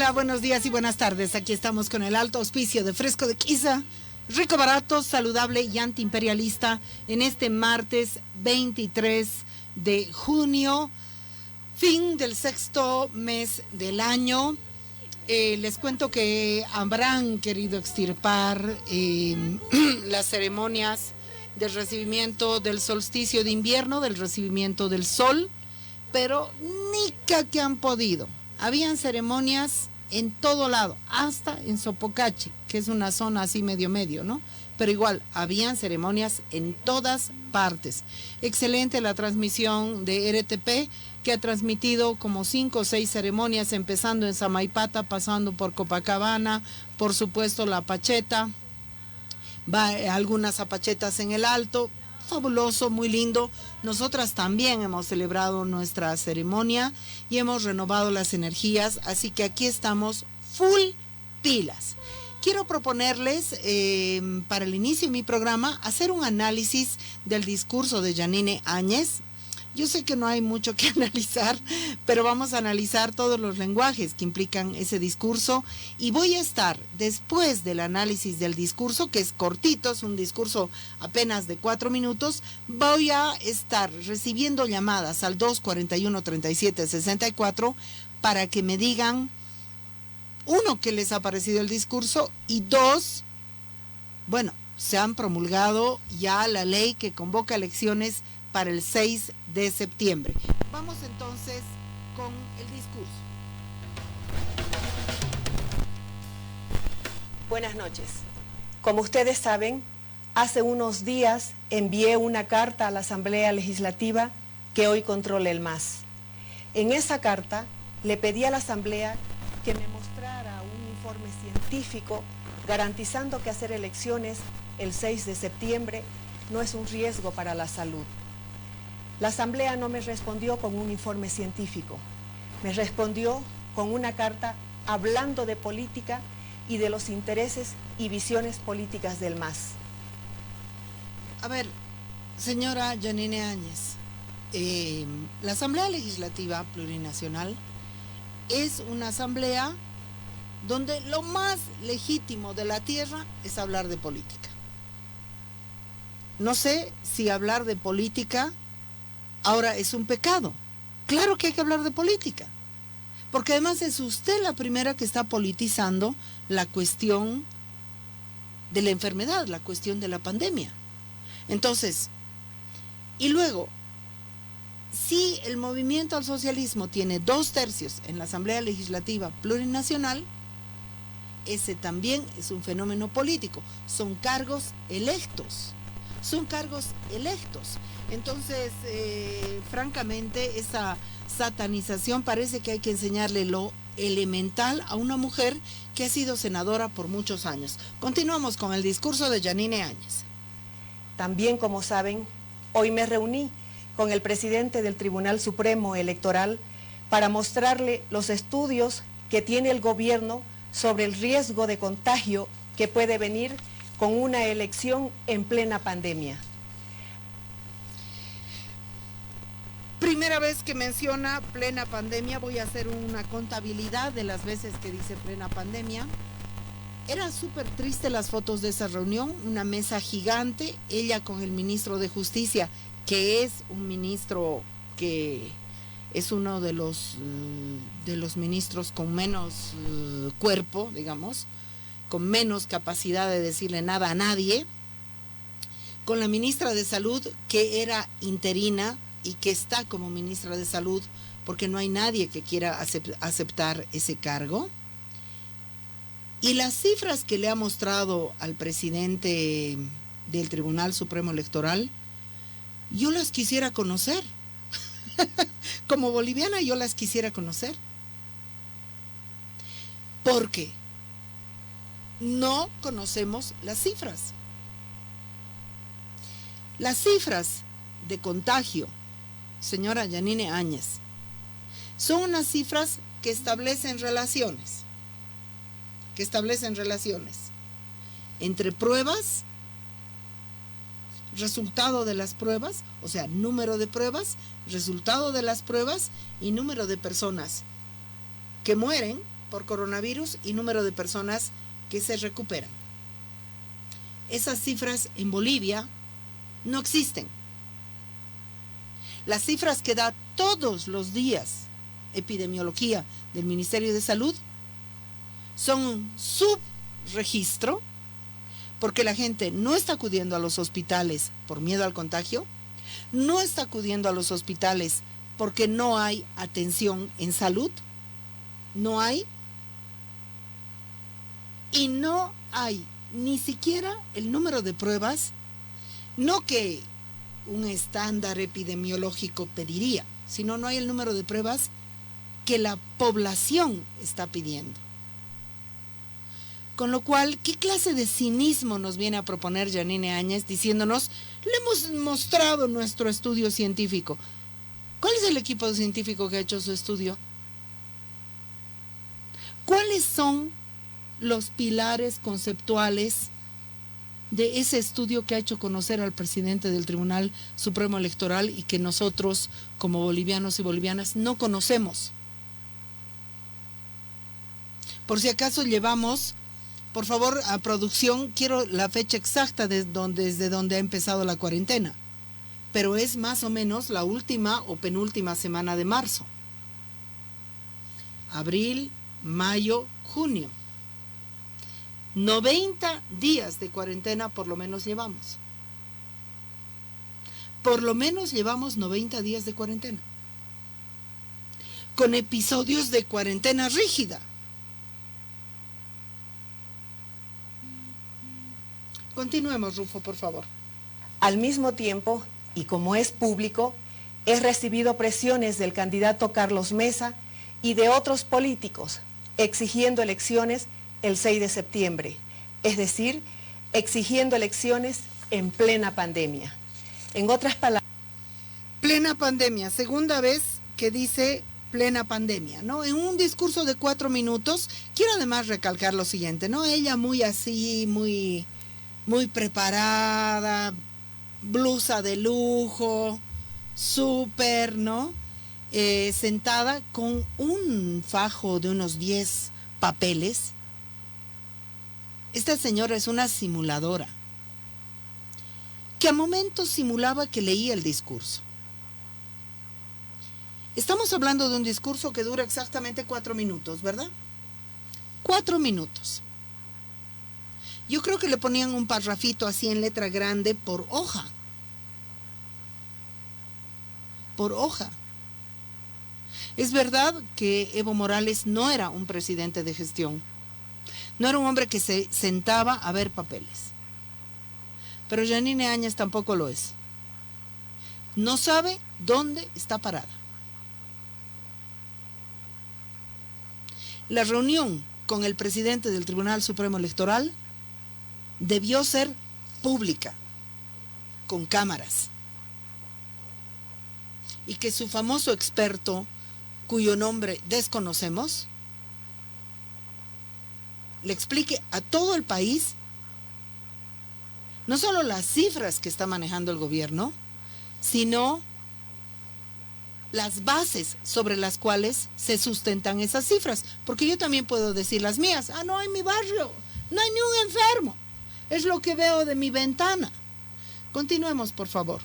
Hola, buenos días y buenas tardes. Aquí estamos con el alto auspicio de Fresco de Quiza, rico, barato, saludable y antiimperialista en este martes 23 de junio, fin del sexto mes del año. Les cuento que habrán querido extirpar las ceremonias del recibimiento del solsticio de invierno, del recibimiento del sol, pero nica que han podido. Habían ceremonias en todo lado, hasta en Sopocachi, que es una zona así medio, ¿no? Pero igual, habían ceremonias en todas partes. Excelente la transmisión de RTP, que ha transmitido como 5 o 6 ceremonias, empezando en Samaipata, pasando por Copacabana, por supuesto la Pacheta, algunas apachetas en el Alto. Fabuloso, muy lindo. Nosotras también hemos celebrado nuestra ceremonia y hemos renovado las energías, así que aquí estamos full pilas. Quiero proponerles para el inicio de mi programa hacer un análisis del discurso de Yanine Áñez. Yo sé que no hay mucho que analizar, pero vamos a analizar todos los lenguajes que implican ese discurso y voy a estar, después del análisis del discurso, que es cortito, es un discurso apenas de 4 minutos, voy a estar recibiendo llamadas al 241-3764 para que me digan, uno, qué les ha parecido el discurso y dos, bueno, se han promulgado ya la ley que convoca elecciones para el 6 de septiembre. Vamos entonces con el discurso. Buenas noches. Como ustedes saben, hace unos días envié una carta a la Asamblea Legislativa que hoy controla el MAS. En esa carta le pedí a la Asamblea que me mostrara un informe científico garantizando que hacer elecciones el 6 de septiembre no es un riesgo para la salud. La Asamblea no me respondió con un informe científico, me respondió con una carta hablando de política y de los intereses y visiones políticas del MAS. A ver, señora Yanine Áñez, la Asamblea Legislativa Plurinacional es una asamblea donde lo más legítimo de la tierra es hablar de política. No sé si hablar de política ahora es un pecado. Claro que hay que hablar de política, porque además es usted la primera que está politizando la cuestión de la enfermedad, la cuestión de la pandemia. Entonces, y luego, si el movimiento al socialismo tiene 2/3 en la Asamblea Legislativa Plurinacional, ese también es un fenómeno político. Son cargos electos. Entonces, francamente, esa satanización parece que hay que enseñarle lo elemental a una mujer que ha sido senadora por muchos años. Continuamos con el discurso de Yanine Áñez. También, como saben, hoy me reuní con el presidente del Tribunal Supremo Electoral para mostrarle los estudios que tiene el gobierno sobre el riesgo de contagio que puede venir con una elección en plena pandemia. Primera vez que menciona plena pandemia, voy a hacer una contabilidad de las veces que dice plena pandemia. Eran súper tristes las fotos de esa reunión, una mesa gigante, ella con el ministro de Justicia, que es un ministro que es uno de los ministros con menos cuerpo, digamos, con menos capacidad de decirle nada a nadie, con la ministra de Salud, que era interina y que está como ministra de Salud, porque no hay nadie que quiera aceptar ese cargo. Y las cifras que le ha mostrado al presidente del Tribunal Supremo Electoral, yo las quisiera conocer. Como boliviana yo las quisiera conocer. Porque no conocemos las cifras. Las cifras de contagio, señora Yanine Áñez, son unas cifras que establecen relaciones entre pruebas, resultado de las pruebas, o sea, número de pruebas, resultado de las pruebas y número de personas que mueren por coronavirus y número de personas que se recuperan. Esas cifras en Bolivia no existen. Las cifras que da todos los días epidemiología del Ministerio de Salud son un subregistro porque la gente no está acudiendo a los hospitales por miedo al contagio, no está acudiendo a los hospitales porque no hay atención en salud, no hay, y no hay ni siquiera el número de pruebas, no que un estándar epidemiológico pediría, sino no hay el número de pruebas que la población está pidiendo. Con lo cual, ¿qué clase de cinismo nos viene a proponer Yanine Áñez diciéndonos, le hemos mostrado nuestro estudio científico? ¿Cuál es el equipo científico que ha hecho su estudio? ¿Cuáles son los pilares conceptuales de ese estudio que ha hecho conocer al presidente del Tribunal Supremo Electoral y que nosotros, como bolivianos y bolivianas, no conocemos? Por si acaso llevamos, por favor, a producción, quiero la fecha exacta desde donde ha empezado la cuarentena, pero es más o menos la última o penúltima semana de marzo. Abril, mayo, junio. 90 días de cuarentena por lo menos llevamos. Por lo menos llevamos 90 días de cuarentena. Con episodios de cuarentena rígida. Continuemos, Rufo, por favor. Al mismo tiempo, y como es público, he recibido presiones del candidato Carlos Mesa y de otros políticos exigiendo elecciones el 6 de septiembre, es decir, exigiendo elecciones en plena pandemia. En otras palabras... Plena pandemia, segunda vez que dice plena pandemia, ¿no? En un discurso de 4 minutos, quiero además recalcar lo siguiente, ¿no? Ella muy así, muy preparada, blusa de lujo, súper, ¿no? Sentada con un fajo de unos 10 papeles. Esta señora es una simuladora, que a momentos simulaba que leía el discurso. Estamos hablando de un discurso que dura exactamente 4 minutos, ¿verdad? 4 minutos. Yo creo que le ponían un parrafito así en letra grande por hoja. Por hoja. Es verdad que Evo Morales no era un presidente de gestión. No era un hombre que se sentaba a ver papeles. Pero Yanine Áñez tampoco lo es. No sabe dónde está parada. La reunión con el presidente del Tribunal Supremo Electoral debió ser pública, con cámaras. Y que su famoso experto, cuyo nombre desconocemos, le explique a todo el país no solo las cifras que está manejando el gobierno, sino las bases sobre las cuales se sustentan esas cifras. Porque yo también puedo decir las mías. Ah, no, en mi barrio no hay ni un enfermo. Es lo que veo de mi ventana. Continuemos, por favor.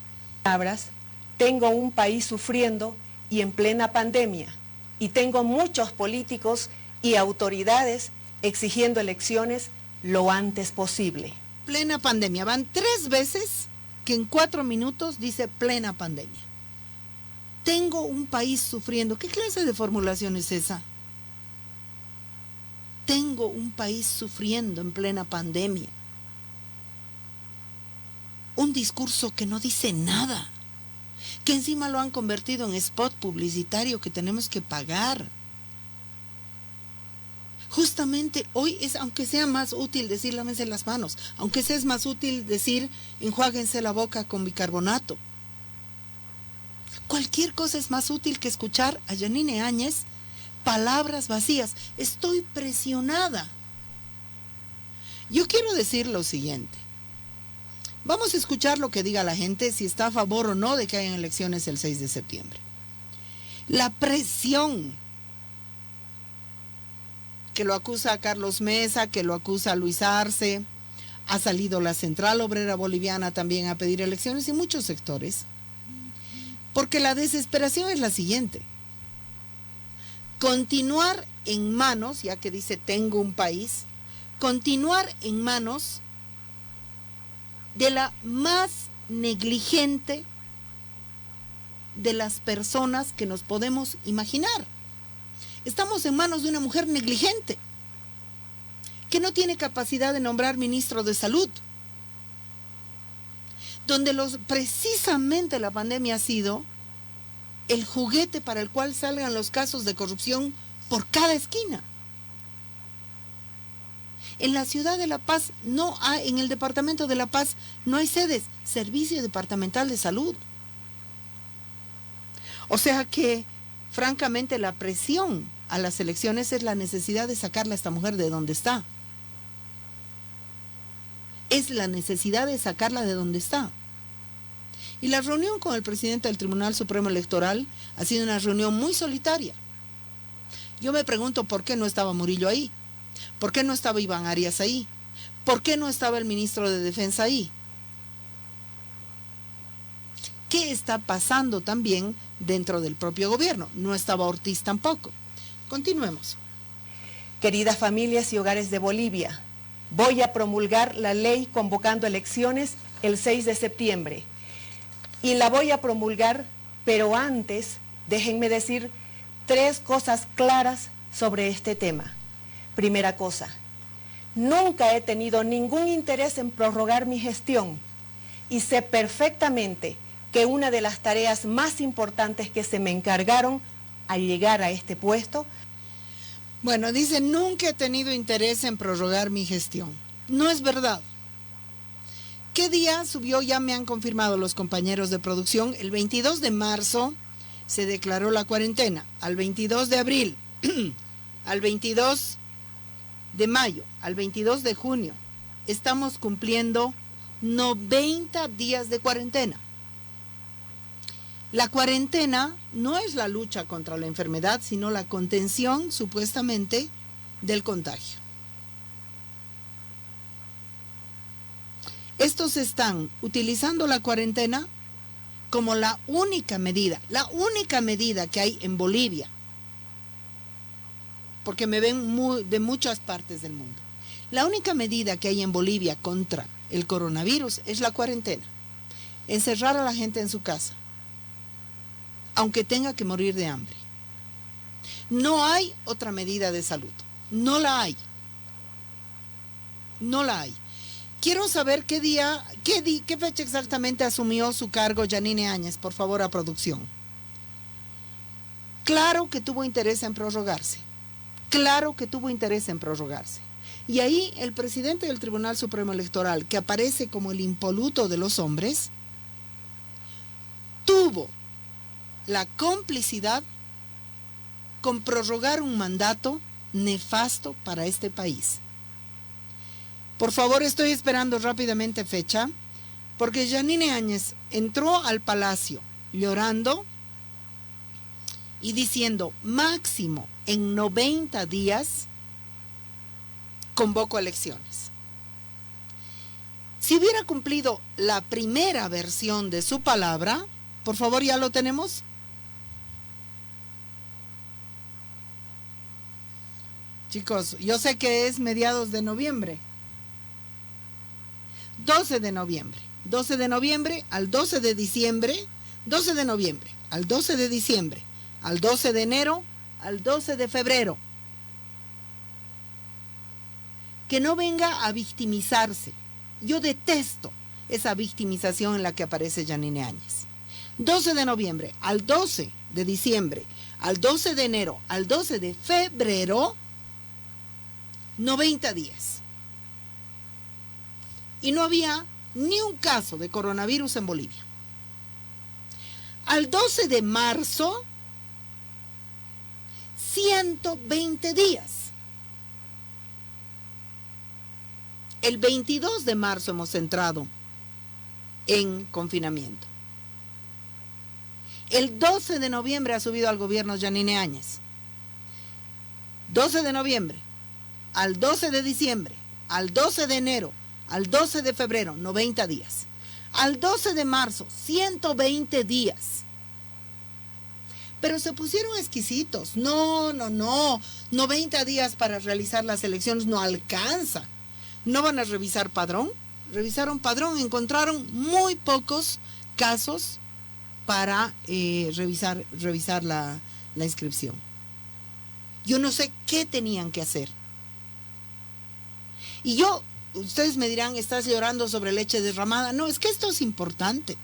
Tengo un país sufriendo y en plena pandemia. Y tengo muchos políticos y autoridades exigiendo elecciones lo antes posible. Plena pandemia. Van 3 veces que en 4 minutos dice plena pandemia. Tengo un país sufriendo. ¿Qué clase de formulación es esa? Tengo un país sufriendo en plena pandemia. Un discurso que no dice nada, que encima lo han convertido en spot publicitario que tenemos que pagar. Justamente hoy es, aunque sea más útil decir lávense las manos, aunque sea más útil decir enjuáguense la boca con bicarbonato. Cualquier cosa es más útil que escuchar a Yanine Áñez palabras vacías. Estoy presionada. Yo quiero decir lo siguiente. Vamos a escuchar lo que diga la gente, si está a favor o no de que hayan elecciones el 6 de septiembre. La presión que lo acusa a Carlos Mesa, que lo acusa a Luis Arce, ha salido la Central Obrera Boliviana también a pedir elecciones y muchos sectores. Porque la desesperación es la siguiente: continuar en manos, ya que dice tengo un país, continuar en manos de la más negligente de las personas que nos podemos imaginar. Estamos en manos de una mujer negligente, que no tiene capacidad de nombrar ministro de salud, donde precisamente la pandemia ha sido el juguete para el cual salgan los casos de corrupción por cada esquina. En la ciudad de La Paz no hay, en el departamento de La Paz no hay sedes, Servicio Departamental de Salud. O sea que, francamente, la presión a las elecciones es la necesidad de sacarla a esta mujer de donde está. Es la necesidad de sacarla de donde está. Y la reunión con el presidente del Tribunal Supremo Electoral ha sido una reunión muy solitaria. Yo me pregunto por qué no estaba Murillo ahí, por qué no estaba Iván Arias ahí, por qué no estaba el ministro de Defensa ahí. ¿Qué está pasando también dentro del propio gobierno? No estaba Ortiz tampoco. Continuemos. Queridas familias y hogares de Bolivia, voy a promulgar la ley convocando elecciones el 6 de septiembre. Y la voy a promulgar, pero antes déjenme decir 3 cosas claras sobre este tema. Primera cosa, nunca he tenido ningún interés en prorrogar mi gestión y sé perfectamente que una de las tareas más importantes que se me encargaron al llegar a este puesto. Bueno, dice, nunca he tenido interés en prorrogar mi gestión. No es verdad. ¿Qué día subió? Ya me han confirmado los compañeros de producción. El 22 de marzo se declaró la cuarentena. Al 22 de abril, al 22 de mayo, al 22 de junio, estamos cumpliendo 90 días de cuarentena. La cuarentena no es la lucha contra la enfermedad, sino la contención, supuestamente, del contagio. Estos están utilizando la cuarentena como la única medida que hay en Bolivia, porque me ven de muchas partes del mundo. La única medida que hay en Bolivia contra el coronavirus es la cuarentena. Encerrar a la gente en su casa, aunque tenga que morir de hambre. No hay otra medida de salud. No la hay. No la hay. Quiero saber qué fecha exactamente asumió su cargo Yanine Áñez, por favor, a producción. Claro que tuvo interés en prorrogarse. Claro que tuvo interés en prorrogarse. Y ahí el presidente del Tribunal Supremo Electoral, que aparece como el impoluto de los hombres, tuvo la complicidad con prorrogar un mandato nefasto para este país. Por favor, estoy esperando rápidamente fecha, porque Yanine Áñez entró al palacio llorando y diciendo, máximo en 90 días convoco elecciones. Si hubiera cumplido la primera versión de su palabra, por favor, ¿ya lo tenemos? Chicos, yo sé que es mediados de noviembre. 12 de noviembre. 12 de noviembre al 12 de diciembre. 12 de noviembre al 12 de diciembre. Al 12 de enero al 12 de febrero. Que no venga a victimizarse. Yo detesto esa victimización en la que aparece Yanine Áñez. 12 de noviembre al 12 de diciembre, al 12 de enero, al 12 de febrero, 90 días. Y no había ni un caso de coronavirus en Bolivia. Al 12 de marzo, 120 días. El 22 de marzo hemos entrado en confinamiento. El 12 de noviembre ha subido al gobierno Yanine Áñez. 12 de noviembre, al 12 de diciembre, al 12 de enero, al 12 de febrero, 90 días. Al 12 de marzo, 120 días. Pero se pusieron exquisitos. No, 90 días para realizar las elecciones no alcanza. ¿No van a revisar padrón? Revisaron padrón, encontraron muy pocos casos para revisar la inscripción. Yo no sé qué tenían que hacer. Y ustedes me dirán, estás llorando sobre leche derramada. No, es que esto es importante.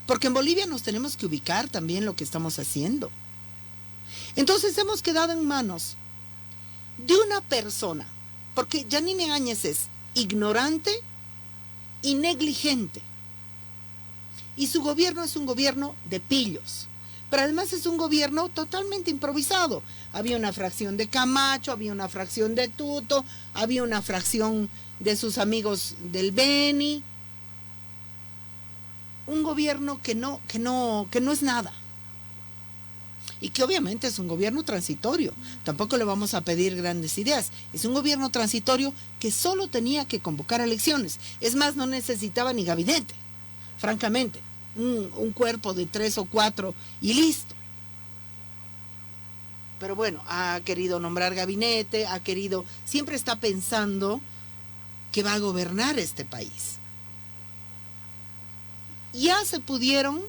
Porque en Bolivia nos tenemos que ubicar también lo que estamos haciendo. Entonces hemos quedado en manos de una persona, porque Yanine Áñez es ignorante y negligente. Y su gobierno es un gobierno de pillos. Pero además es un gobierno totalmente improvisado. Había una fracción de Camacho, había una fracción de Tuto, había una fracción de sus amigos del Beni. Un gobierno que no es nada. Y que obviamente es un gobierno transitorio. Tampoco le vamos a pedir grandes ideas. Es un gobierno transitorio que solo tenía que convocar elecciones. Es más, no necesitaba ni gabinete, francamente. Un cuerpo de 3 o 4 y listo. Pero bueno, ha querido nombrar gabinete, siempre está pensando que va a gobernar este país. Ya se pudieron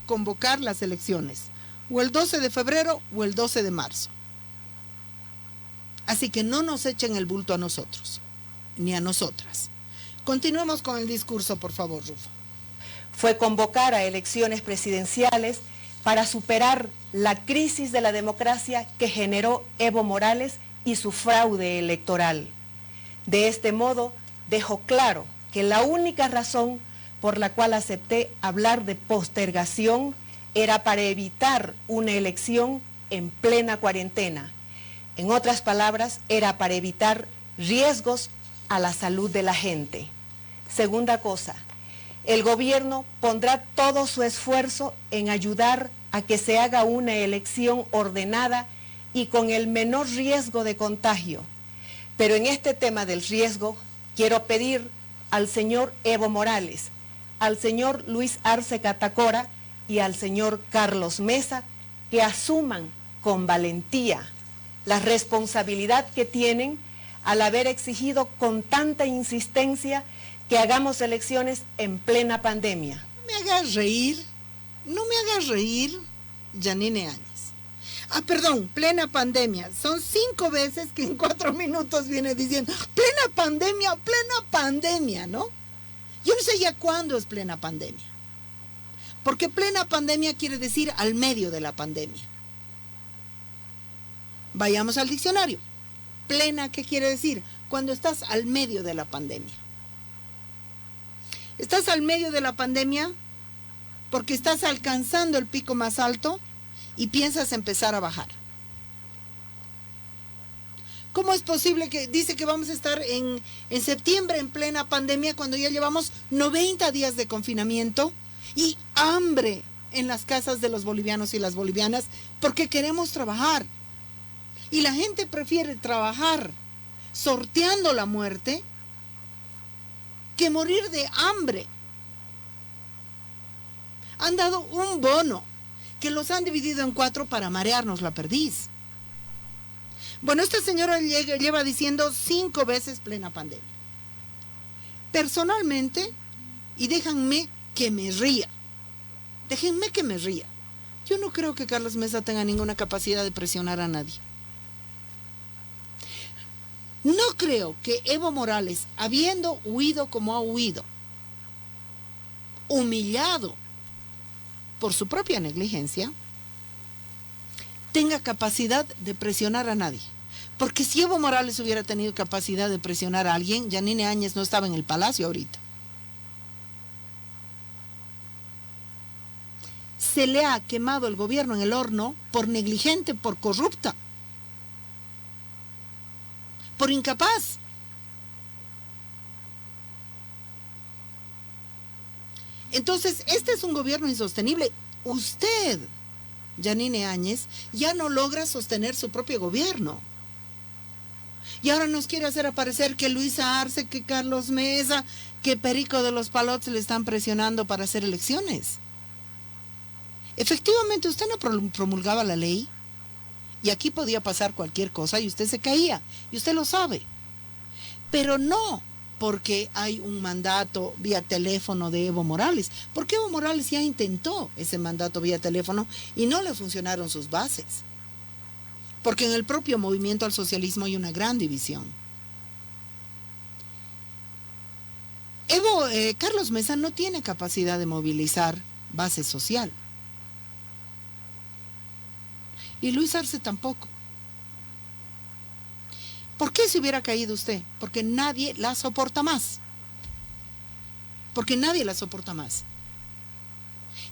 convocar las elecciones, o el 12 de febrero o el 12 de marzo. Así que no nos echen el bulto a nosotros, ni a nosotras. Continuemos con el discurso, por favor, Rufo. Fue convocar a elecciones presidenciales para superar la crisis de la democracia que generó Evo Morales y su fraude electoral. De este modo, dejó claro que la única razón por la cual acepté hablar de postergación era para evitar una elección en plena cuarentena. En otras palabras, era para evitar riesgos a la salud de la gente. Segunda cosa, el gobierno pondrá todo su esfuerzo en ayudar a que se haga una elección ordenada y con el menor riesgo de contagio. Pero en este tema del riesgo, quiero pedir al señor Evo Morales, al señor Luis Arce Catacora y al señor Carlos Mesa que asuman con valentía la responsabilidad que tienen al haber exigido con tanta insistencia que hagamos elecciones en plena pandemia. No me hagas reír, Yanine Áñez. Perdón, plena pandemia. Son 5 veces que en 4 minutos viene diciendo plena pandemia, ¿no? Yo no sé ya cuándo es plena pandemia. Porque plena pandemia quiere decir al medio de la pandemia. Vayamos al diccionario. Plena, ¿qué quiere decir? Cuando estás al medio de la pandemia. Estás al medio de la pandemia porque estás alcanzando el pico más alto y piensas empezar a bajar. ¿Cómo es posible que dice que vamos a estar en septiembre en plena pandemia cuando ya llevamos 90 días de confinamiento y hambre en las casas de los bolivianos y las bolivianas porque queremos trabajar? Y la gente prefiere trabajar sorteando la muerte que morir de hambre. Han dado un bono que los han dividido en 4 para marearnos la perdiz. Bueno, esta señora lleva diciendo 5 veces plena pandemia. Personalmente, y déjenme que me ría, yo no creo que Carlos Mesa tenga ninguna capacidad de presionar a nadie. No creo que Evo Morales, habiendo huido como ha huido, humillado por su propia negligencia, tenga capacidad de presionar a nadie. Porque si Evo Morales hubiera tenido capacidad de presionar a alguien, Yanine Áñez no estaba en el palacio ahorita. Se le ha quemado el gobierno en el horno por negligente, por corrupta, por incapaz. Entonces, este es un gobierno insostenible. Usted, Yanine Áñez, ya no logra sostener su propio gobierno. Y ahora nos quiere hacer aparecer que Luisa Arce, que Carlos Mesa, que Perico de los Palotes le están presionando para hacer elecciones. Efectivamente, usted no promulgaba la ley y aquí podía pasar cualquier cosa y usted se caía, y usted lo sabe. Pero no porque hay un mandato vía teléfono de Evo Morales, porque Evo Morales ya intentó ese mandato vía teléfono y no le funcionaron sus bases. Porque en el propio movimiento al socialismo hay una gran división. Carlos Mesa no tiene capacidad de movilizar base social. Y Luis Arce tampoco. ¿Por qué se hubiera caído usted? Porque nadie la soporta más. Porque nadie la soporta más.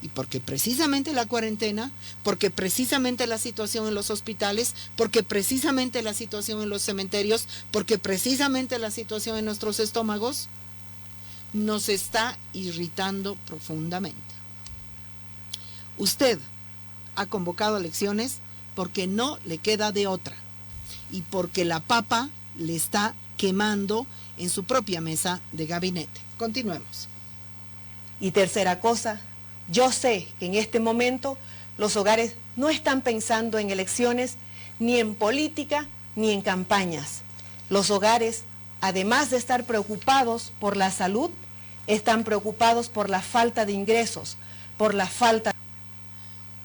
Y porque precisamente la cuarentena, porque precisamente la situación en los hospitales, porque precisamente la situación en los cementerios, porque precisamente la situación en nuestros estómagos, nos está irritando profundamente. Usted ha convocado elecciones porque no le queda de otra y porque la papa le está quemando en su propia mesa de gabinete. Continuemos. Y tercera cosa, yo sé que en este momento los hogares no están pensando en elecciones, ni en política, ni en campañas. Los hogares, además de estar preocupados por la salud, están preocupados por la falta de ingresos, por la falta...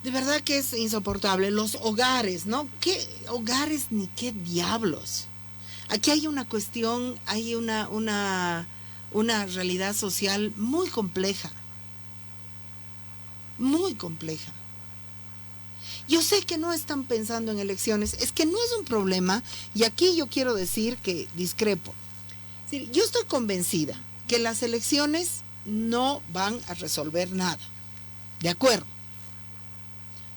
De verdad que es insoportable. Los hogares, ¿no? ¿Qué hogares ni qué diablos? Aquí hay una cuestión, hay una realidad social muy compleja. Muy compleja. Yo sé que no están pensando en elecciones, es que no es un problema, y aquí yo quiero decir que discrepo. Sí, yo estoy convencida que las elecciones no van a resolver nada. ¿De acuerdo?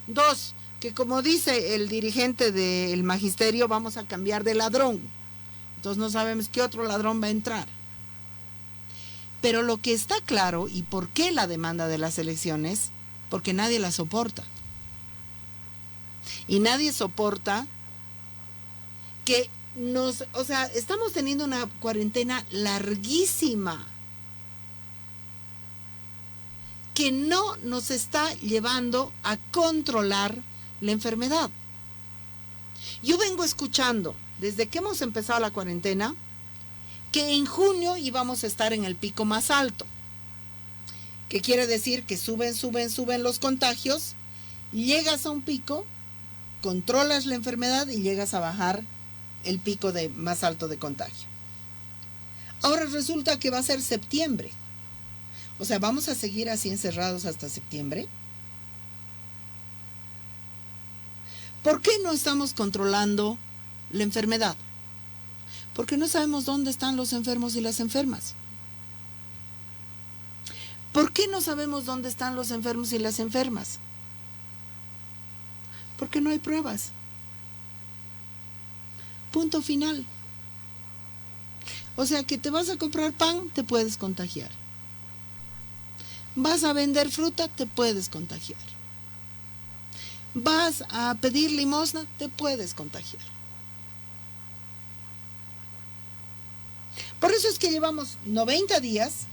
2, que como dice el dirigente del magisterio, vamos a cambiar de ladrón. Entonces no sabemos qué otro ladrón va a entrar. Pero lo que está claro, y por qué la demanda de las elecciones, porque nadie la soporta. Y nadie soporta que estamos teniendo una cuarentena larguísima, que no nos está llevando a controlar la enfermedad. Yo vengo escuchando, desde que hemos empezado la cuarentena, que en junio íbamos a estar en el pico más alto. ¿Qué quiere decir? Que suben los contagios, llegas a un pico, controlas la enfermedad y llegas a bajar el pico más alto de contagio. Ahora resulta que va a ser septiembre. O sea, ¿vamos a seguir así encerrados hasta septiembre? ¿Por qué no estamos controlando la enfermedad? Porque no sabemos dónde están los enfermos y las enfermas. ¿Por qué no sabemos dónde están los enfermos y las enfermas? Porque no hay pruebas. Punto final. O sea que te vas a comprar pan, te puedes contagiar. Vas a vender fruta, te puedes contagiar. Vas a pedir limosna, te puedes contagiar. Por eso es que llevamos 90 días,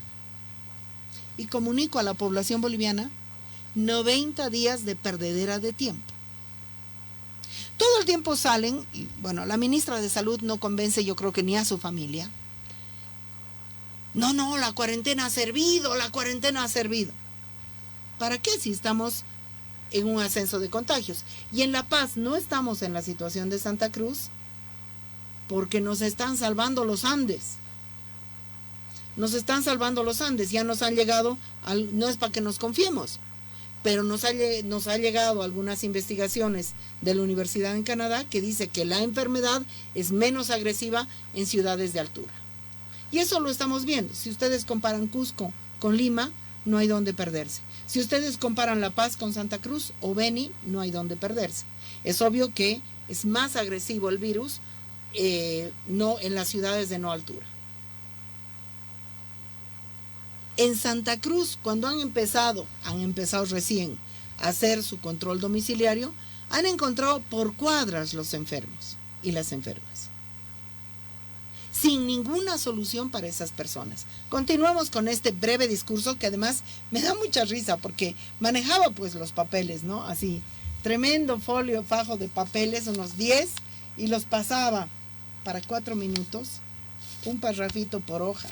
y comunico a la población boliviana, 90 días de perdedera de tiempo. Todo el tiempo salen, y bueno, la ministra de Salud no convence, yo creo que ni a su familia. No, la cuarentena ha servido, la cuarentena ha servido. ¿Para qué si estamos en un ascenso de contagios? Y en La Paz no estamos en la situación de Santa Cruz porque nos están salvando los Andes. Nos están salvando los Andes, ya nos han llegado, no es para que nos confiemos, pero nos ha llegado algunas investigaciones de la Universidad en Canadá que dice que la enfermedad es menos agresiva en ciudades de altura. Y eso lo estamos viendo. Si ustedes comparan Cusco con Lima, no hay donde perderse. Si ustedes comparan La Paz con Santa Cruz o Beni, no hay donde perderse. Es obvio que es más agresivo el virus no en las ciudades de no altura. En Santa Cruz, cuando han empezado recién a hacer su control domiciliario, han encontrado por cuadras los enfermos y las enfermas. sin ninguna solución para esas personas. Continuamos con este breve discurso que además me da mucha risa porque manejaba pues los papeles, ¿no? Así, tremendo folio, fajo de papeles, unos 10, y los pasaba para 4 minutos, un parrafito por hoja.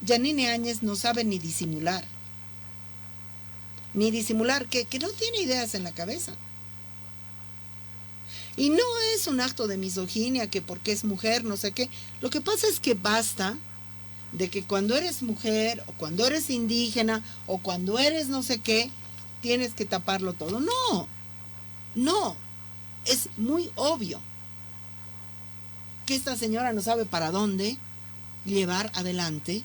Yanine Áñez no sabe ni disimular. Ni disimular, que no tiene ideas en la cabeza. Y no es un acto de misoginia, que porque es mujer, no sé qué. Lo que pasa es que basta de que cuando eres mujer, o cuando eres indígena, o cuando eres no sé qué, tienes que taparlo todo. No, es muy obvio que esta señora no sabe para dónde llevar adelante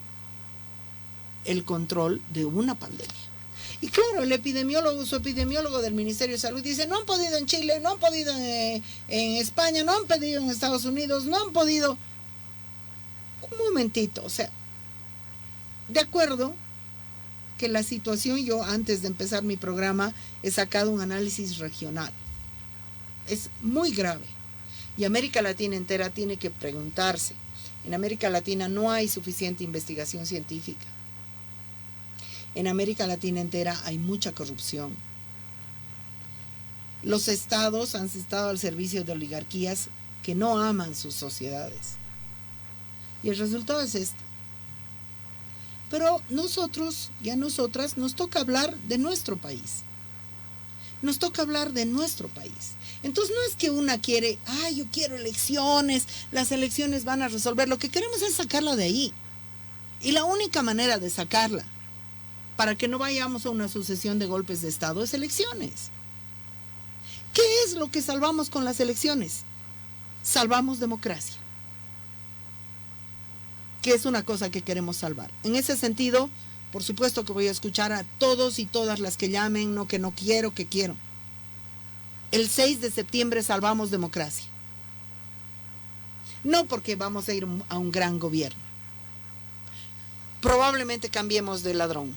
el control de una pandemia. Y claro, su epidemiólogo del Ministerio de Salud dice, no han podido en Chile, no han podido en España, no han podido en Estados Unidos, no han podido. Un momentito, o sea, de acuerdo que la situación, yo antes de empezar mi programa he sacado un análisis regional. Es muy grave. Y América Latina entera tiene que preguntarse. En América Latina no hay suficiente investigación científica. En América Latina entera hay mucha corrupción. Los estados han estado al servicio de oligarquías que no aman sus sociedades. Y el resultado es este. Pero nosotros y a nosotras nos toca hablar de nuestro país. Nos toca hablar de nuestro país. Entonces no es que una quiere, yo quiero elecciones, las elecciones van a resolver. Lo que queremos es sacarla de ahí. Y la única manera de sacarla, para que no vayamos a una sucesión de golpes de Estado, es elecciones. ¿Qué es lo que salvamos con las elecciones? Salvamos democracia, que es una cosa que queremos salvar. En ese sentido, por supuesto que voy a escuchar a todos y todas las que llamen, no que no quiero, que quiero. El 6 de septiembre salvamos democracia. No porque vamos a ir a un gran gobierno. Probablemente cambiemos de ladrón.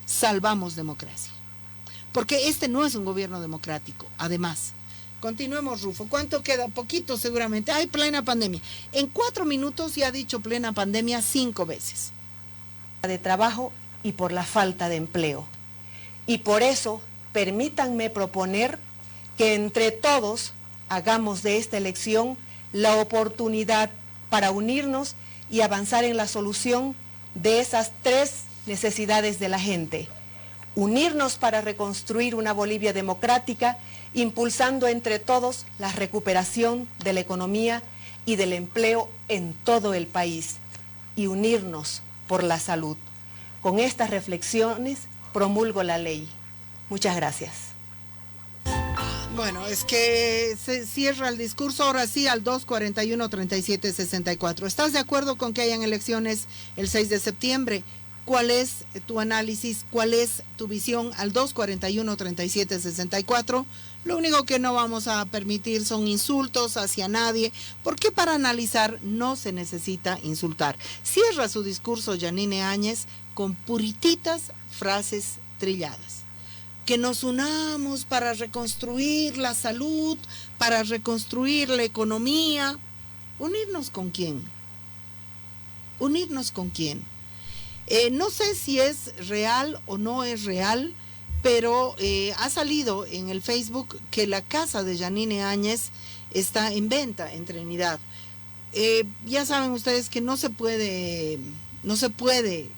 Salvamos democracia. Porque este no es un gobierno democrático. Además, continuemos, Rufo. ¿Cuánto queda? Poquito seguramente. Hay plena pandemia. En 4 minutos ya ha dicho plena pandemia 5 veces. De trabajo y por la falta de empleo. Y por eso, permítanme proponer que entre todos hagamos de esta elección la oportunidad para unirnos y avanzar en la solución de esas 3 necesidades de la gente. Unirnos para reconstruir una Bolivia democrática, impulsando entre todos la recuperación de la economía y del empleo en todo el país. Y unirnos por la salud. Con estas reflexiones promulgo la ley. Muchas gracias. Bueno, es que se cierra el discurso ahora sí al 241-3764. ¿Estás de acuerdo con que hayan elecciones el 6 de septiembre? ¿Cuál es tu análisis? ¿Cuál es tu visión? Al 241-3764. Lo único que no vamos a permitir son insultos hacia nadie, porque para analizar no se necesita insultar. Cierra su discurso Yanine Áñez con purititas frases trilladas. Que nos unamos para reconstruir la salud, para reconstruir la economía. ¿Unirnos con quién? ¿Unirnos con quién? No sé si es real o no es real, pero ha salido en el Facebook que la casa de Yanine Áñez está en venta en Trinidad. Ya saben ustedes que no se puede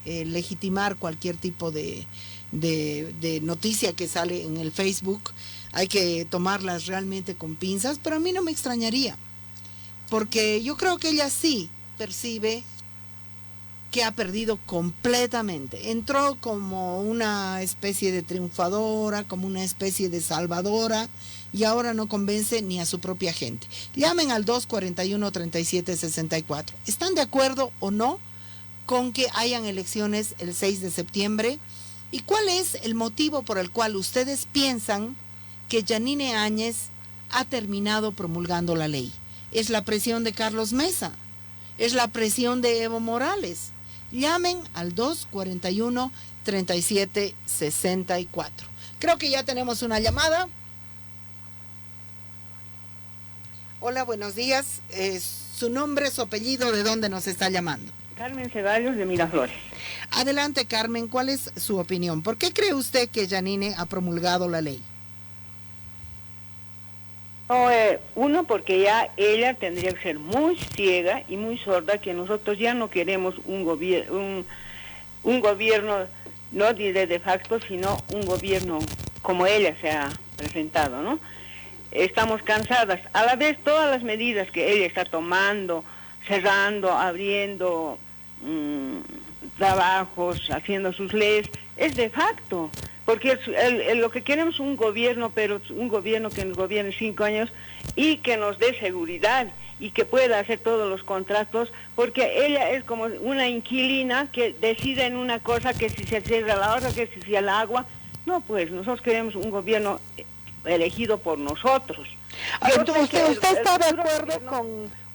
legitimar cualquier tipo de noticia que sale en el Facebook. Hay que tomarlas realmente con pinzas, pero a mí no me extrañaría, porque yo creo que ella sí percibe que ha perdido completamente. Entró como una especie de triunfadora, como una especie de salvadora, y ahora no convence ni a su propia gente. Llamen al 241-3764. ¿Están de acuerdo o no con que hayan elecciones el 6 de septiembre? ¿Y cuál es el motivo por el cual ustedes piensan que Yanine Áñez ha terminado promulgando la ley? ¿Es la presión de Carlos Mesa? ¿Es la presión de Evo Morales? Llamen al 241-3764. Creo que ya tenemos una llamada. Hola, buenos días. Su nombre, su apellido, ¿de dónde nos está llamando? Carmen Ceballos de Miraflores. Adelante, Carmen, ¿cuál es su opinión? ¿Por qué cree usted que Yanine ha promulgado la ley? No, uno, porque ya ella tendría que ser muy ciega y muy sorda, que nosotros ya no queremos un gobierno, no de facto, sino un gobierno como ella se ha presentado, ¿no? Estamos cansadas. A la vez, todas las medidas que ella está tomando, cerrando, abriendo trabajos, haciendo sus leyes, es de facto. Porque lo que queremos es un gobierno, pero un gobierno que nos gobierne 5 años y que nos dé seguridad y que pueda hacer todos los contratos, porque ella es como una inquilina que decide en una cosa que si se cierra la otra, que si el agua. No, pues nosotros queremos un gobierno elegido por nosotros.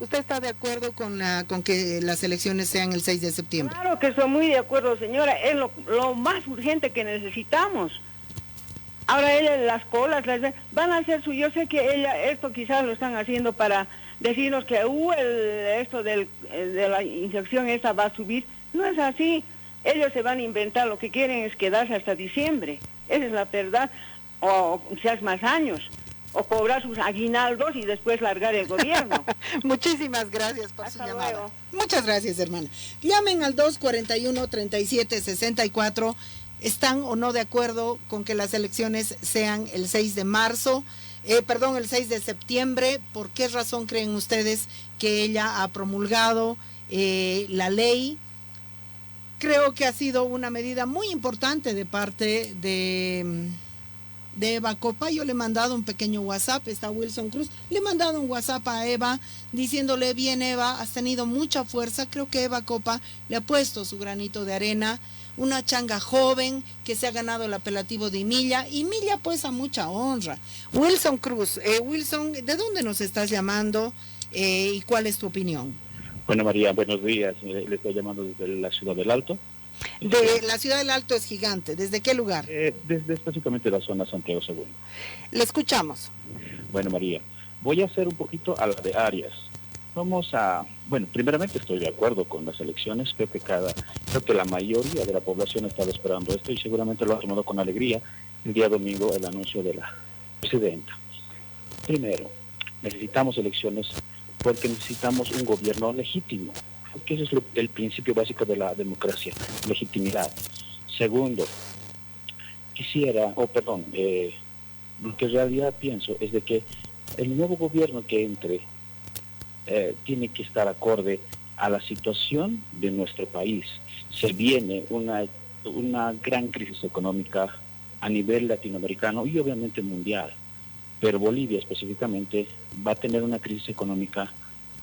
¿Usted está de acuerdo con que las elecciones sean el 6 de septiembre? Claro que estoy muy de acuerdo, señora, es lo más urgente que necesitamos. Ahora ella, las colas, van a hacer yo sé que ella, esto quizás lo están haciendo para decirnos que esto de la infección esa va a subir. No es así. Ellos se van a inventar, lo que quieren es quedarse hasta diciembre. Esa es la verdad. O quizás más años, o cobrar sus aguinaldos y después largar el gobierno. Muchísimas gracias por Hasta su llamada. luego. Muchas gracias, hermana. Llamen al 241-3764. ¿Están o no de acuerdo con que las elecciones sean el 6 de marzo? El 6 de septiembre. ¿Por qué razón creen ustedes que ella ha promulgado la ley? Creo que ha sido una medida muy importante de parte de Eva Copa. Yo le he mandado un pequeño WhatsApp, está Wilson Cruz, le he mandado un WhatsApp a Eva diciéndole: bien, Eva, has tenido mucha fuerza. Creo que Eva Copa le ha puesto su granito de arena, una changa joven que se ha ganado el apelativo de Milla, y Milla pues a mucha honra. Wilson Cruz, Wilson, ¿de dónde nos estás llamando y cuál es tu opinión? Bueno, María, buenos días. Le estoy llamando desde la Ciudad del Alto. De la Ciudad del Alto es gigante. ¿Desde qué lugar? Desde específicamente la zona Santiago II. Le escuchamos. Bueno, María, voy a hacer un poquito a la de Arias. Primeramente estoy de acuerdo con las elecciones. Creo que la mayoría de la población estaba esperando esto y seguramente lo ha tomado con alegría el día domingo el anuncio de la presidenta. Primero, necesitamos elecciones porque necesitamos un gobierno legítimo, porque ese es el principio básico de la democracia, legitimidad. Segundo, lo que en realidad pienso es de que el nuevo gobierno que entre tiene que estar acorde a la situación de nuestro país. Se viene una gran crisis económica a nivel latinoamericano y obviamente mundial, pero Bolivia específicamente va a tener una crisis económica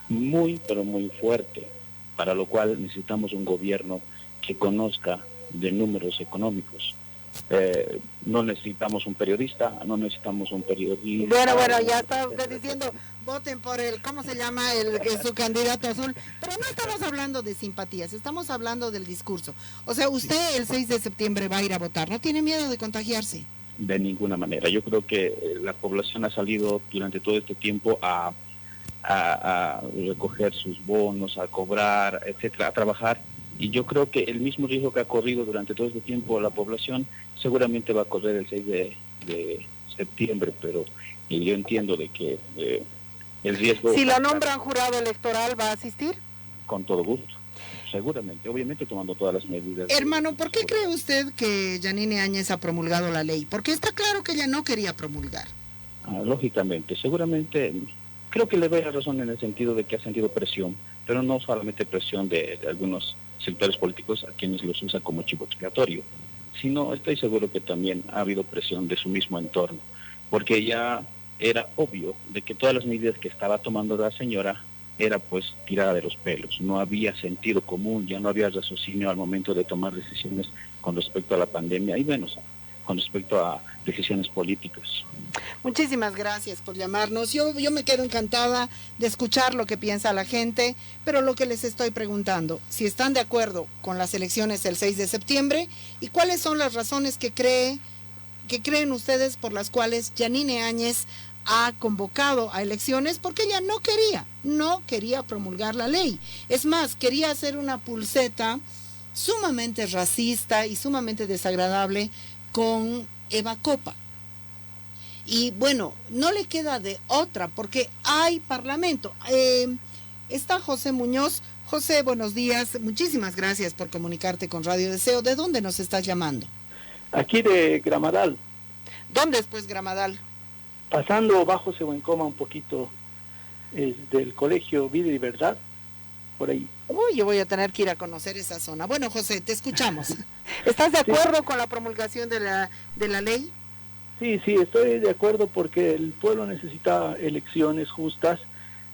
muy, pero muy fuerte, para lo cual necesitamos un gobierno que conozca de números económicos. No necesitamos un periodista, Bueno, ya está usted diciendo, voten por él, ¿cómo se llama su candidato azul? Pero no estamos hablando de simpatías, estamos hablando del discurso. O sea, usted el 6 de septiembre va a ir a votar, ¿no tiene miedo de contagiarse? De ninguna manera. Yo creo que la población ha salido durante todo este tiempo a recoger sus bonos, a cobrar, etcétera, a trabajar. Y yo creo que el mismo riesgo que ha corrido durante todo este tiempo la población seguramente va a correr el 6 de septiembre, pero yo entiendo de que el riesgo... Si lo nombran jurado electoral, ¿va a asistir? Con todo gusto, seguramente, obviamente tomando todas las medidas. Hermano, ¿por qué cree usted que Yanine Áñez ha promulgado la ley? Porque está claro que ella no quería promulgar. Lógicamente, seguramente... Creo que le doy la razón en el sentido de que ha sentido presión, pero no solamente presión de algunos sectores políticos a quienes los usa como chivo expiatorio, sino estoy seguro que también ha habido presión de su mismo entorno, porque ya era obvio de que todas las medidas que estaba tomando la señora era pues tirada de los pelos, no había sentido común, ya no había raciocinio al momento de tomar decisiones con respecto a la pandemia y menos con respecto a decisiones políticas. Muchísimas gracias por llamarnos. Yo me quedo encantada de escuchar lo que piensa la gente, pero lo que les estoy preguntando, si están de acuerdo con las elecciones del 6 de septiembre y cuáles son las razones que creen ustedes por las cuales Yanine Áñez ha convocado a elecciones porque ella no quería promulgar la ley. Es más, quería hacer una pulseta sumamente racista y sumamente desagradable con Eva Copa. Y bueno, no le queda de otra porque hay parlamento. Está José Muñoz. José, buenos días. Muchísimas gracias por comunicarte con Radio Deseo. ¿De dónde nos estás llamando? Aquí de Gramadal. ¿Dónde es pues Gramadal? Pasando bajo Sehuencoma un poquito, del colegio Vida y Verdad, por ahí. Uy, yo voy a tener que ir a conocer esa zona. Bueno, José, te escuchamos. ¿Estás de acuerdo con la promulgación de la ley? Sí, estoy de acuerdo porque el pueblo necesita elecciones justas,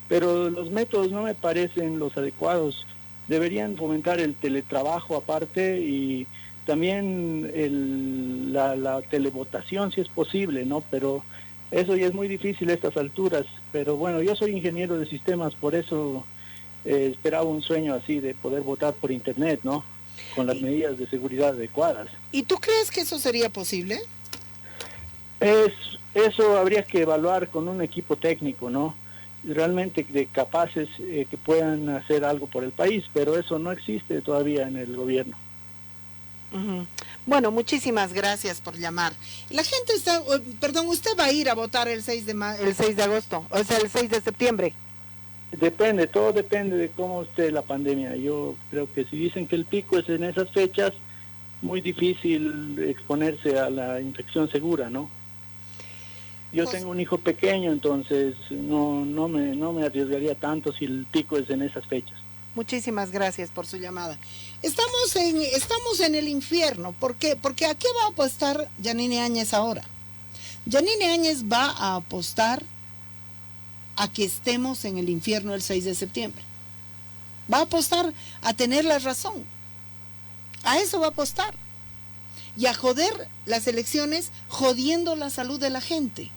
pero los métodos no me parecen los adecuados. Deberían fomentar el teletrabajo aparte y también la televotación si es posible, ¿no? Pero eso ya es muy difícil a estas alturas. Pero bueno, yo soy ingeniero de sistemas, por eso esperaba un sueño así de poder votar por internet, ¿no? Con las medidas de seguridad adecuadas. ¿Y tú crees que eso sería posible? Eso habría que evaluar con un equipo técnico, ¿no? Realmente de capaces que puedan hacer algo por el país, pero eso no existe todavía en el gobierno. Uh-huh. Bueno, muchísimas gracias por llamar. La gente está, usted va a ir a votar el 6 de agosto, o sea, el 6 de septiembre. Todo depende de cómo esté la pandemia. Yo creo que si dicen que el pico es en esas fechas, muy difícil exponerse a la infección segura, ¿no? Yo tengo un hijo pequeño, entonces no me arriesgaría tanto si el pico es en esas fechas. Muchísimas gracias por su llamada. Estamos en el infierno. ¿Por qué? Porque ¿a qué va a apostar Yanine Áñez ahora? Yanine Áñez va a apostar a que estemos en el infierno el 6 de septiembre. Va a apostar a tener la razón. A eso va a apostar. Y a joder las elecciones jodiendo la salud de la gente.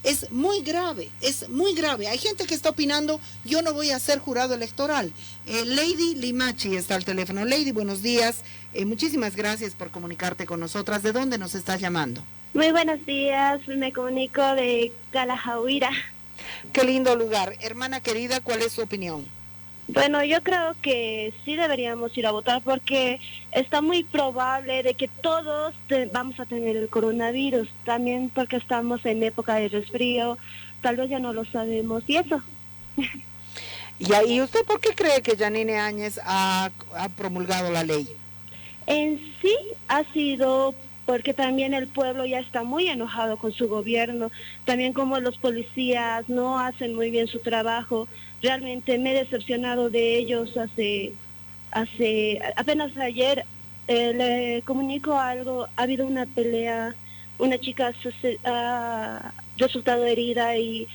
Es muy grave, es muy grave. Hay gente que está opinando, yo no voy a ser jurado electoral. Lady Limachi está al teléfono. Lady, buenos días. Muchísimas gracias por comunicarte con nosotras. ¿De dónde nos estás llamando? Muy buenos días, me comunico de Calajahuira. Qué lindo lugar. Hermana querida, ¿cuál es su opinión? Bueno, yo creo que sí deberíamos ir a votar porque está muy probable de que todos vamos a tener el coronavirus, también porque estamos en época de resfrío, tal vez ya no lo sabemos, y eso. ¿Y usted por qué cree que Yanine Áñez ha promulgado la ley? En sí ha sido porque también el pueblo ya está muy enojado con su gobierno, también como los policías no hacen muy bien su trabajo. Realmente me he decepcionado de ellos apenas ayer. Le comunico algo, ha habido una pelea, una chica ha resultado herida y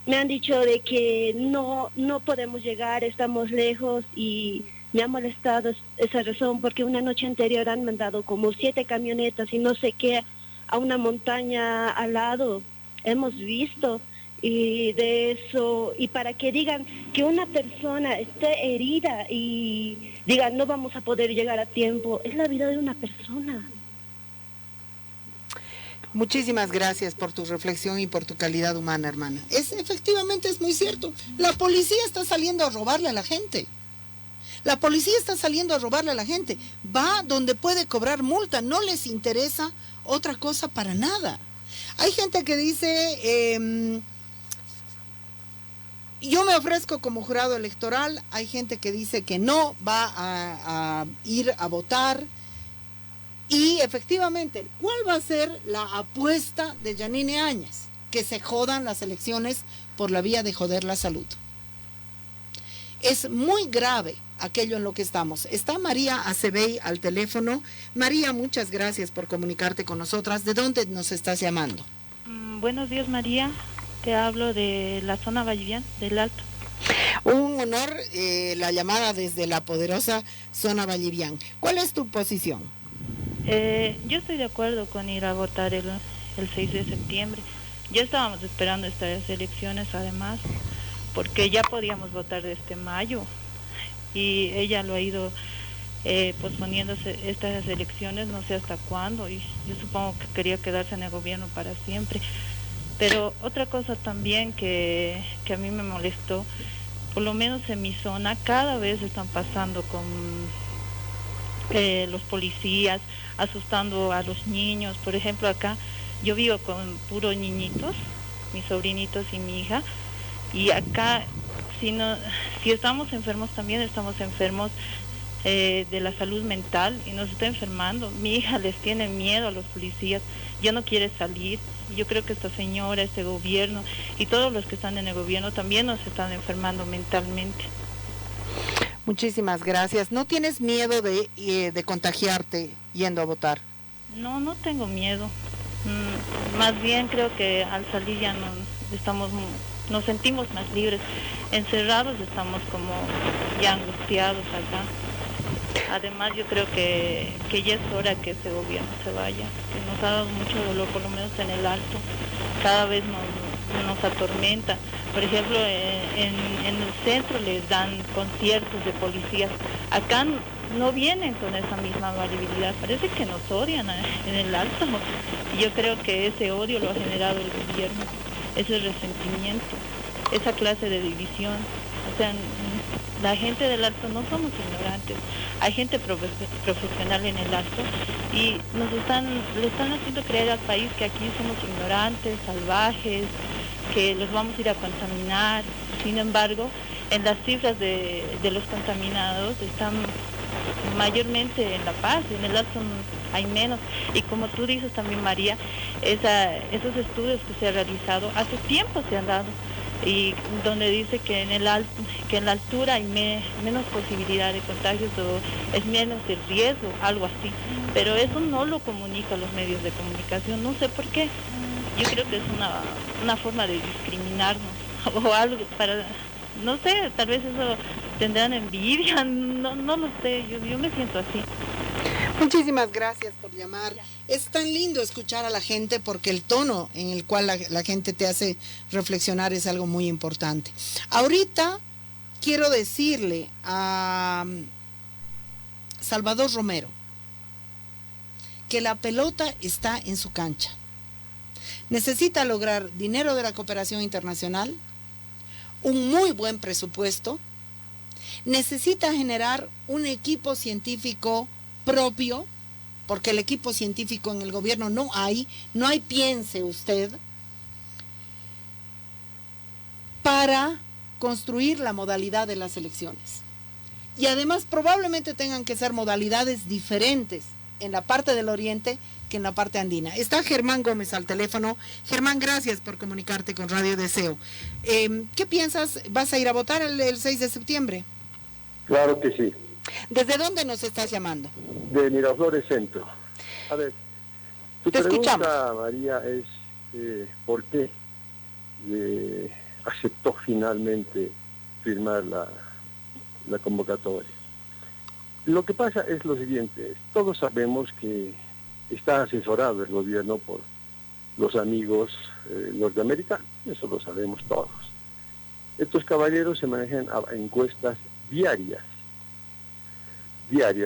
me han dicho de que no podemos llegar, estamos lejos, y me ha molestado esa razón porque una noche anterior han mandado como 7 camionetas y no sé qué a una montaña al lado, hemos visto. Y de eso, y para que digan que una persona esté herida y digan no vamos a poder llegar a tiempo, es la vida de una persona. Muchísimas gracias por tu reflexión y por tu calidad humana, hermana. Efectivamente es muy cierto. La policía está saliendo a robarle a la gente. La policía está saliendo a robarle a la gente. Va donde puede cobrar multa, no les interesa otra cosa para nada. Hay gente que dice... yo me ofrezco como jurado electoral. Hay gente que dice que no va a ir a votar. Y efectivamente, ¿cuál va a ser la apuesta de Yanine Áñez? Que se jodan las elecciones por la vía de joder la salud. Es muy grave aquello en lo que estamos. Está María Acebey al teléfono. María, muchas gracias por comunicarte con nosotras. ¿De dónde nos estás llamando? Buenos días, María. Te hablo de la zona Vallivian, del Alto. Un honor la llamada desde la poderosa zona Vallivian. ¿Cuál es tu posición? Yo estoy de acuerdo con ir a votar el 6 de septiembre. Ya estábamos esperando estas elecciones, además, porque ya podíamos votar desde mayo. Y ella lo ha ido posponiéndose estas elecciones, no sé hasta cuándo. Y yo supongo que quería quedarse en el gobierno para siempre. Pero otra cosa también que a mí me molestó, por lo menos en mi zona, cada vez están pasando con los policías, asustando a los niños. Por ejemplo, acá yo vivo con puros niñitos, mis sobrinitos y mi hija, y acá si estamos enfermos también estamos enfermos de la salud mental y nos está enfermando. Mi hija les tiene miedo a los policías, ya no quiere salir. Yo creo que esta señora, este gobierno y todos los que están en el gobierno también nos están enfermando mentalmente. Muchísimas gracias. ¿No tienes miedo de contagiarte yendo a votar? No, no tengo miedo. Más bien creo que al salir ya nos sentimos más libres. Encerrados estamos como ya angustiados acá. Además yo creo que ya es hora que ese gobierno se vaya, que nos ha dado mucho dolor, por lo menos en el Alto. Cada vez nos atormenta. Por ejemplo, en el centro les dan conciertos de policías. Acá no vienen con esa misma variabilidad. Parece que nos odian en el Alto. Y yo creo que ese odio lo ha generado el gobierno, ese resentimiento, esa clase de división. O sea, la gente del Alto no somos ignorantes. Hay gente profesional en el Alto y le están haciendo creer al país que aquí somos ignorantes, salvajes, que los vamos a ir a contaminar. Sin embargo, en las cifras de los contaminados están mayormente en La Paz, en el Alto hay menos. Y como tú dices también, María, esos estudios que se han realizado hace tiempo se han dado, y donde dice que en la altura hay menos posibilidad de contagios o es menos el riesgo, algo así. Pero eso no lo comunican los medios de comunicación, no sé por qué. Yo creo que es una forma de discriminarnos o algo para, no sé, tal vez eso tendrán envidia, no lo sé, yo me siento así. Muchísimas gracias por llamar. Es tan lindo escuchar a la gente porque el tono en el cual la gente te hace reflexionar es algo muy importante. Ahorita quiero decirle a Salvador Romero que la pelota está en su cancha. Necesita lograr dinero de la cooperación internacional, un muy buen presupuesto, necesita generar un equipo científico propio, porque el equipo científico en el gobierno no hay, piense usted, para construir la modalidad de las elecciones. Y además probablemente tengan que ser modalidades diferentes en la parte del oriente que en la parte andina. Está Germán Gómez al teléfono. Germán, gracias por comunicarte con Radio Deseo. ¿Qué piensas? ¿Vas a ir a votar el 6 de septiembre? Claro que sí. ¿Desde dónde nos estás llamando? De Miraflores Centro. A ver, tu Te pregunta, escuchamos. María, es ¿por qué aceptó finalmente firmar la convocatoria? Lo que pasa es lo siguiente, todos sabemos que está asesorado el gobierno por los amigos norteamericanos, eso lo sabemos todos. Estos caballeros se manejan a encuestas diarias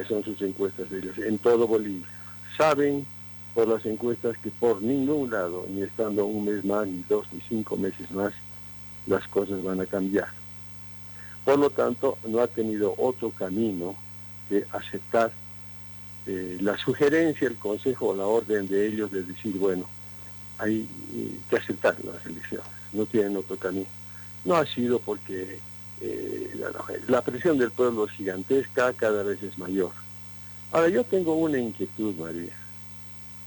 son sus encuestas de ellos, en todo Bolivia. Saben por las encuestas que por ningún lado, ni estando un mes más, ni 2, ni 5 meses más, las cosas van a cambiar. Por lo tanto, no ha tenido otro camino que aceptar la sugerencia, el consejo o la orden de ellos de decir, bueno, hay que aceptar las elecciones, no tienen otro camino. No ha sido porque la presión del pueblo es gigantesca, cada vez es mayor. Ahora, yo tengo una inquietud, María.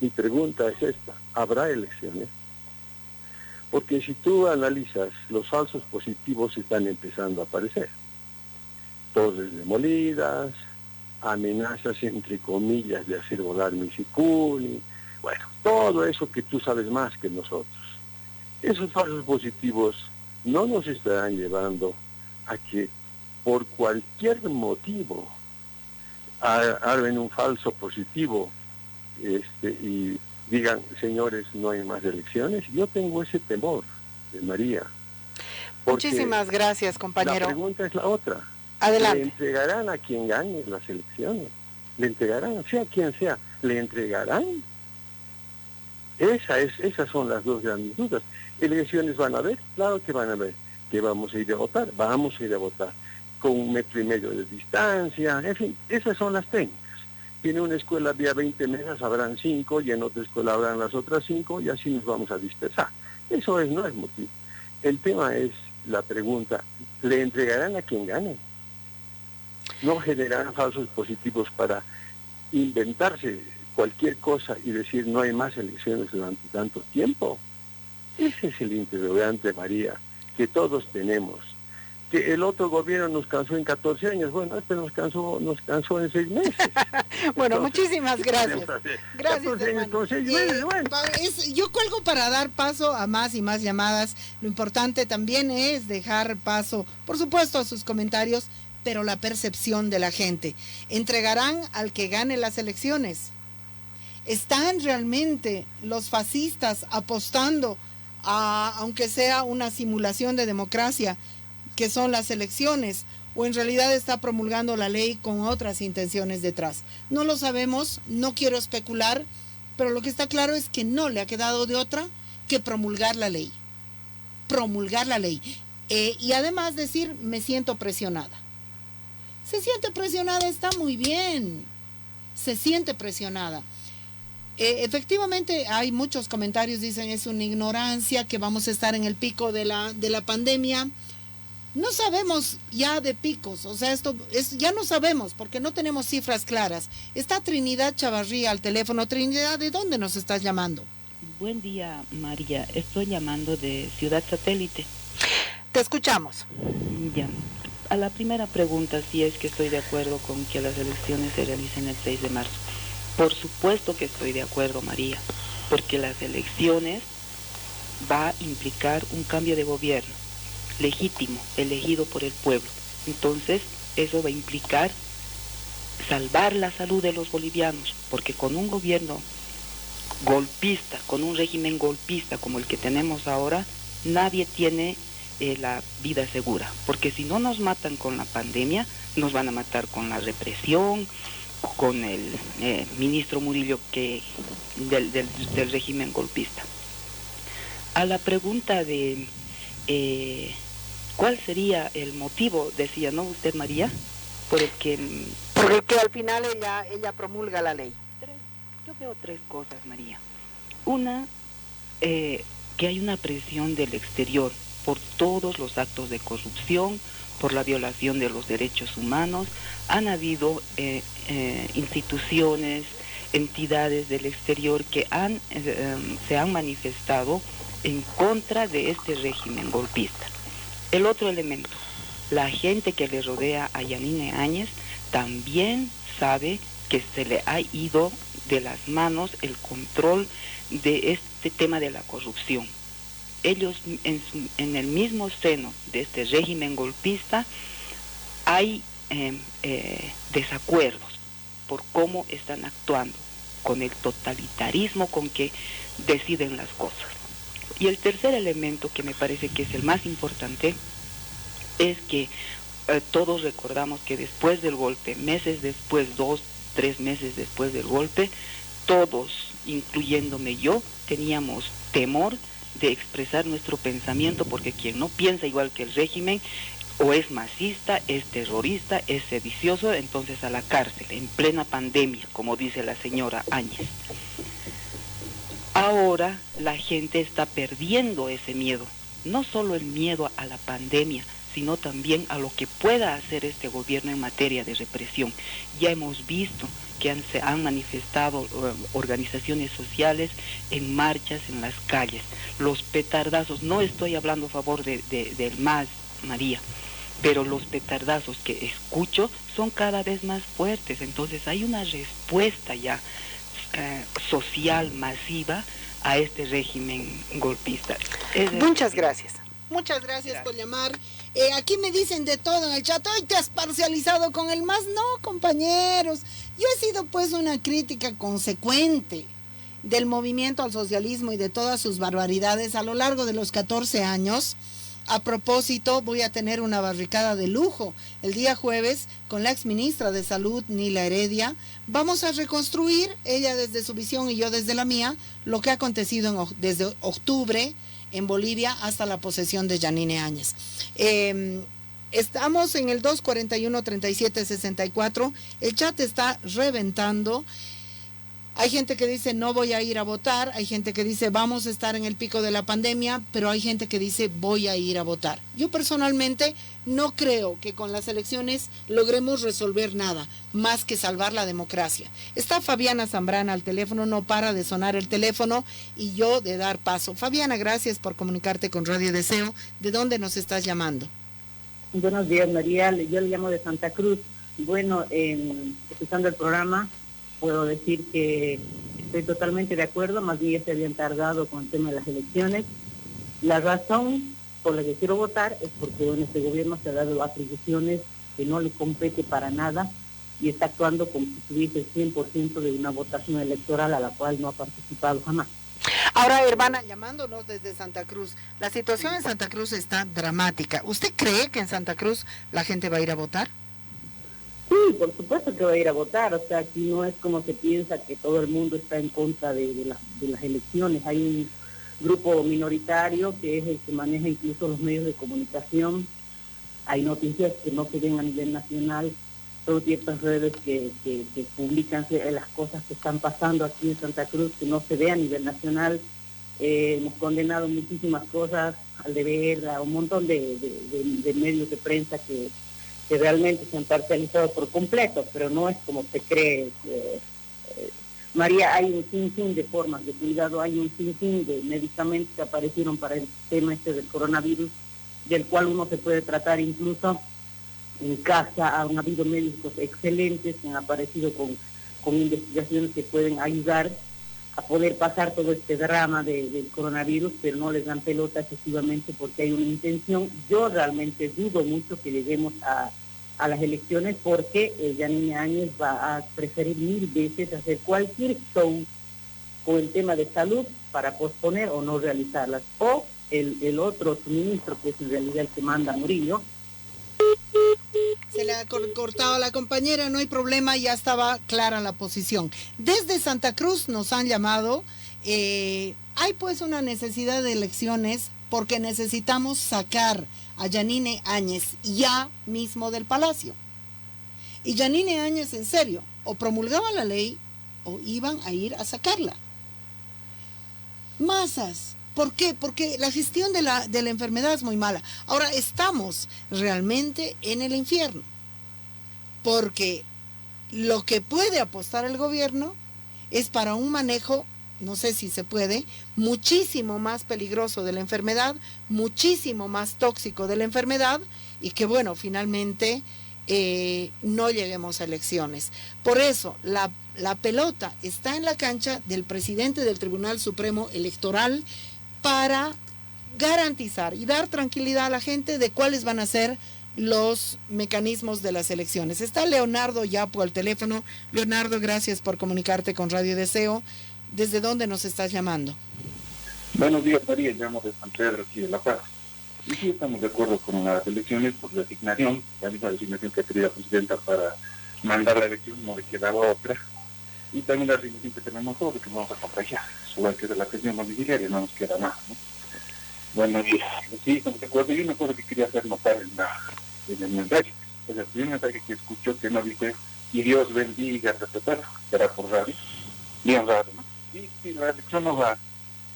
Mi pregunta es esta, ¿habrá elecciones? Porque si tú analizas, los falsos positivos están empezando a aparecer. Torres demolidas, amenazas entre comillas de hacer volar Misicuni, bueno, todo eso que tú sabes más que nosotros. Esos falsos positivos no nos estarán llevando a que por cualquier motivo armen un falso positivo y digan, señores, no hay más elecciones. Yo tengo ese temor, María. Muchísimas gracias, compañero. La pregunta es la otra. Adelante. ¿Le entregarán a quien gane las elecciones? ¿Le entregarán, sea quien sea? ¿Le entregarán? Esas son las dos grandes dudas. ¿Elecciones van a haber? Claro que van a haber. ¿Que vamos a ir a votar? Vamos a ir a votar. Con 1,5 metros de distancia, en fin, esas son las técnicas. Si en una escuela había 20 mesas, habrán 5, y en otra escuela habrán las otras 5, y así nos vamos a dispersar. Eso no es motivo. El tema es la pregunta, ¿le entregarán a quien gane? ¿No generarán falsos positivos para inventarse cualquier cosa y decir no hay más elecciones durante tanto tiempo? Ese es el interrogante, María, que todos tenemos. Que el otro gobierno nos cansó en 14 años, bueno, este nos cansó en 6 meses. Bueno, Entonces, muchísimas gracias. Gracias, 14 años hermano. con 6 meses, bueno. Yo cuelgo para dar paso a más y más llamadas. Lo importante también es dejar paso, por supuesto, a sus comentarios, pero la percepción de la gente. ¿Entregarán al que gane las elecciones? ¿Están realmente los fascistas apostando a, aunque sea una simulación de democracia, que son las elecciones, o en realidad está promulgando la ley con otras intenciones detrás? No lo sabemos, no quiero especular, pero lo que está claro es que no le ha quedado de otra que promulgar la ley. Promulgar la ley. Y además decir, me siento presionada. Se siente presionada, está muy bien. Se siente presionada. Efectivamente hay muchos comentarios, dicen es una ignorancia, que vamos a estar en el pico de la pandemia. No sabemos ya de picos, o sea, ya no sabemos porque no tenemos cifras claras. Está Trinidad Chavarría al teléfono. Trinidad, ¿de dónde nos estás llamando? Buen día, María. Estoy llamando de Ciudad Satélite. Te escuchamos. Ya. A la primera pregunta, si es que estoy de acuerdo con que las elecciones se realicen el 6 de marzo. Por supuesto que estoy de acuerdo, María, porque las elecciones va a implicar un cambio de gobierno legítimo, elegido por el pueblo. Entonces, eso va a implicar salvar la salud de los bolivianos, porque con un gobierno golpista, con un régimen golpista como el que tenemos ahora, nadie tiene la vida segura, porque si no nos matan con la pandemia, nos van a matar con la represión, con el ministro Murillo del régimen golpista. A la pregunta de ¿cuál sería el motivo, decía, ¿no usted, María? Por el que al final ella promulga la ley. Yo veo 3 cosas, María. Una, que hay una presión del exterior por todos los actos de corrupción, por la violación de los derechos humanos. Han habido instituciones, entidades del exterior que se han manifestado en contra de este régimen golpista. El otro elemento, la gente que le rodea a Yanine Áñez también sabe que se le ha ido de las manos el control de este tema de la corrupción. Ellos en el mismo seno de este régimen golpista hay desacuerdos por cómo están actuando, con el totalitarismo con que deciden las cosas. Y el tercer elemento, que me parece que es el más importante, es que todos recordamos que después del golpe, meses después, 2, 3 meses después del golpe, todos, incluyéndome yo, teníamos temor de expresar nuestro pensamiento, porque quien no piensa igual que el régimen o es masista, es terrorista, es sedicioso, entonces a la cárcel, en plena pandemia, como dice la señora Áñez. Ahora la gente está perdiendo ese miedo, no solo el miedo a la pandemia, sino también a lo que pueda hacer este gobierno en materia de represión. Ya hemos visto que se han manifestado organizaciones sociales en marchas en las calles. Los petardazos, no estoy hablando a favor del MAS, María, pero los petardazos que escucho son cada vez más fuertes. Entonces hay una respuesta ya social masiva a este régimen golpista. Muchas gracias. Muchas gracias por llamar. Aquí me dicen de todo en el chat. Hoy te has parcializado con el MAS. No, compañeros. Yo he sido pues una crítica consecuente del movimiento al socialismo y de todas sus barbaridades a lo largo de los 14 años. A propósito, voy a tener una barricada de lujo el día jueves con la exministra de Salud, Nila Heredia. Vamos a reconstruir, ella desde su visión y yo desde la mía, lo que ha acontecido desde octubre en Bolivia hasta la posesión de Yanine Áñez. Estamos en el 241-3764, el chat está reventando. Hay gente que dice no voy a ir a votar, hay gente que dice vamos a estar en el pico de la pandemia, pero hay gente que dice voy a ir a votar. Yo personalmente no creo que con las elecciones logremos resolver nada, más que salvar la democracia. Está Fabiana Zambrana al teléfono, no para de sonar el teléfono y yo de dar paso. Fabiana, gracias por comunicarte con Radio Deseo. ¿De dónde nos estás llamando? Buenos días, María. Yo le llamo de Santa Cruz. Bueno, escuchando el programa, puedo decir que estoy totalmente de acuerdo, más bien ya se habían tardado con el tema de las elecciones. La razón por la que quiero votar es porque en este gobierno se ha dado atribuciones que no le compete para nada y está actuando como si tuviese el 100% de una votación electoral a la cual no ha participado jamás. Ahora, hermana, llamándonos desde Santa Cruz, la situación en Santa Cruz está dramática. ¿Usted cree que en Santa Cruz la gente va a ir a votar? Sí, por supuesto que va a ir a votar. O sea, aquí no es como se piensa que todo el mundo está en contra de las elecciones. Hay un grupo minoritario que es el que maneja incluso los medios de comunicación. Hay noticias que no se ven a nivel nacional. Son ciertas redes que publican las cosas que están pasando aquí en Santa Cruz que no se ve a nivel nacional. Hemos condenado muchísimas cosas al deber, a un montón de medios de prensa que realmente se han parcializado por completo, pero no es como se cree. María, hay un sinfín de formas de cuidado, hay un sinfín de medicamentos que aparecieron para el tema del coronavirus, del cual uno se puede tratar incluso en casa. Han habido médicos excelentes que han aparecido con investigaciones que pueden ayudar a poder pasar todo este drama del coronavirus, pero no les dan pelota excesivamente porque hay una intención. Yo realmente dudo mucho que lleguemos a las elecciones porque Yanine Áñez va a preferir 1000 veces hacer cualquier show con el tema de salud para posponer o no realizarlas. O el otro suministro, que es en realidad el que manda Murillo. Se le ha cortado a la compañera, no hay problema, ya estaba clara la posición. Desde Santa Cruz nos han llamado, hay pues una necesidad de elecciones porque necesitamos sacar a Yanine Áñez ya mismo del palacio. Y Yanine Áñez, en serio, o promulgaba la ley o iban a ir a sacarla. Masas. ¿Por qué? Porque la gestión de la enfermedad es muy mala. Ahora estamos realmente en el infierno. Porque lo que puede apostar el gobierno es para un manejo, no sé si se puede, muchísimo más peligroso de la enfermedad, muchísimo más tóxico de la enfermedad y que bueno, finalmente no lleguemos a elecciones. Por eso la pelota está en la cancha del presidente del Tribunal Supremo Electoral para garantizar y dar tranquilidad a la gente de cuáles van a ser los mecanismos de las elecciones. Está Leonardo Yapo al teléfono. Leonardo, gracias por comunicarte con Radio Deseo. ¿Desde dónde nos estás llamando? Buenos días, María. Llamo de San Pedro, aquí de La Paz. Y sí estamos de acuerdo con las elecciones por designación, la misma designación que ha tenido la presidenta para mandar la elección, no le quedaba otra. Y también la resignación que tenemos todos, que vamos a contagiar. Solo que de la atención domiciliaria no nos queda más, ¿no? Bueno, y sí, estamos de acuerdo. Y una cosa que quería hacer notar en el mensaje. O sea, el primer mensaje que escuchó que no dice, y Dios bendiga, era por radio. Bien raro, ¿no? Y la elección no va a